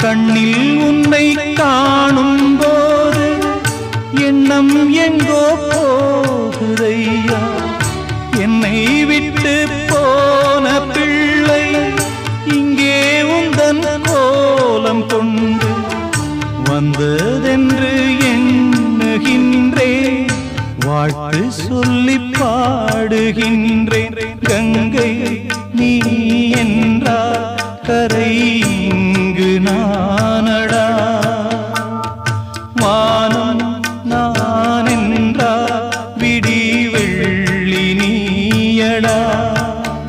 கண்ணில் உன்னை காணும் போது எண்ணம் எங்கோ போகுதையா. என்னை விட்டு போன பிள்ளை இங்கே உந்தன் கோலம் கொண்டு வந்ததென்று எண்ணுகின்றேன். வாழ்த்து சொல்லி பாடுகின்றேன். கங்கை நீ என்றால் கரை